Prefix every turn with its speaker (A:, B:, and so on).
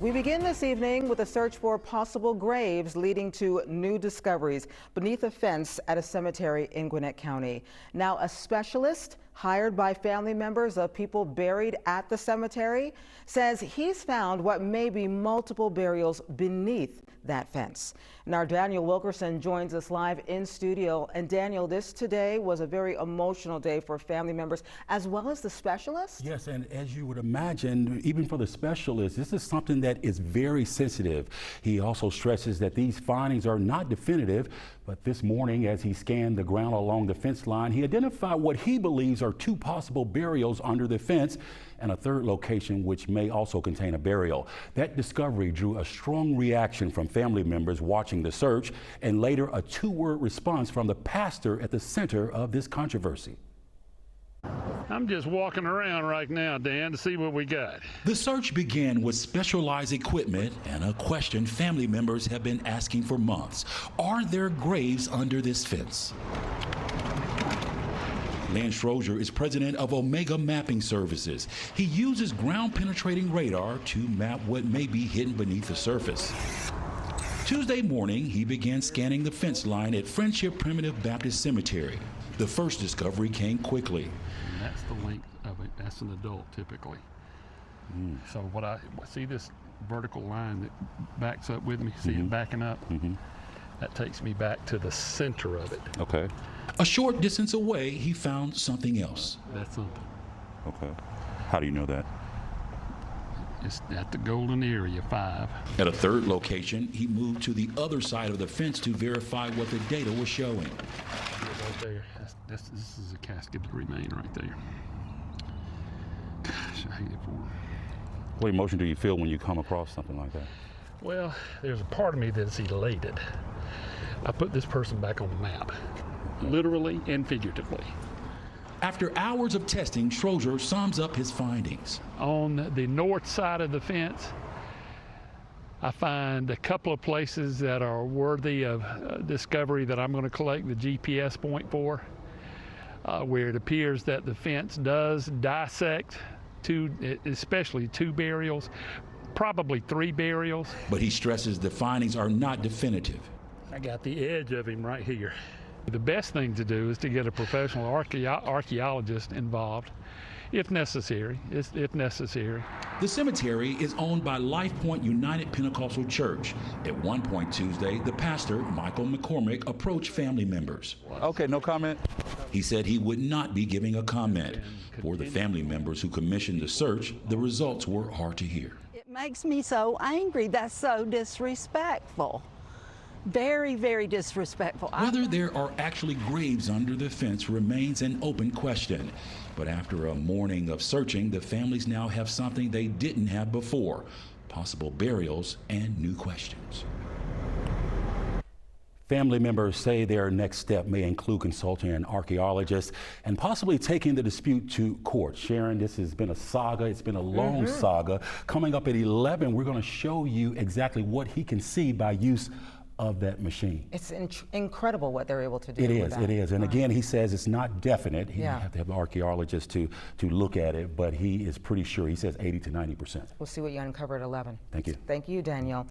A: We begin this evening with a search for possible graves leading to new discoveries beneath a fence at a cemetery in Gwinnett County. Now, a specialist hired by family members of people buried at the cemetery says he's found what may be multiple burials beneath that fence. And our Daniel Wilkerson joins us live in studio. And Daniel, this today was a very emotional day for family members as well as the specialist.
B: Yes, and as you would imagine, even for the specialist, this is something that is very sensitive. He also stresses that these findings are not definitive, but this morning as he scanned the ground along the fence line, he identified what he believes are two possible burials under the fence and a third location which may also contain a burial. That discovery drew a strong reaction from family members watching the search and later a two-word response from the pastor at the center of this controversy.
C: I'm just walking around right now, Dan, to see what we got.
B: The search began with specialized equipment and a question family members have been asking for months. Are there graves under this fence? Lance Schroeder is president of Omega Mapping Services. He uses ground-penetrating radar to map what may be hidden beneath the surface. Tuesday morning, he began scanning the fence line at Friendship Primitive Baptist Cemetery. The first discovery came quickly.
C: And that's the length of it. That's an adult typically. So what I see, this vertical line that backs up with me, see it backing up? That takes me back to the center of it.
B: Okay. A short distance away, he found something else.
C: That's something.
B: Okay. How do you know that?
C: It's at the Golden Area 5.
B: At a third location, he moved to the other side of the fence to verify what the data was showing.
C: Right there. This is a casket that remained right there. Gosh, I hate it for him.
B: What emotion do you feel when you come across something like that?
C: Well, there's a part of me that's elated. I put this person back on the map, literally and figuratively.
B: After hours of testing, Schroeder sums up his findings.
C: On the north side of the fence, I find a couple of places that are worthy of discovery that I'm going to collect the GPS point for, where it appears that the fence does dissect especially two burials, probably three burials.
B: But he stresses the findings are not definitive.
C: I got the edge of him right here. The best thing to do is to get a professional archaeologist involved, if necessary.
B: The cemetery is owned by Life Point United Pentecostal Church. At one point Tuesday, the pastor, Michael McCormick, approached family members.
D: Okay, no comment?
B: He said he would not be giving a comment. For the family members who commissioned the search, the results were hard to hear.
E: It makes me so angry. That's so disrespectful. Very, very disrespectful.
B: Whether there are actually graves under the fence remains an open question. But after a morning of searching, the families now have something they didn't have before: possible burials and new questions. Family members say their next step may include consulting an archaeologist and possibly taking the dispute to court. Sharon, this has been a saga. It's been a long saga. Coming up at 11, we're going to show you exactly what he can see by use of that machine.
A: It's incredible what they're able to do.
B: It is. And again, he says it's not definite. He
A: Yeah.
B: have to have an archaeologist to look at it, but he is pretty sure. He says 80 to 90%.
A: We'll see what you uncover at 11.
B: Thank you.
A: Thank you, Daniel.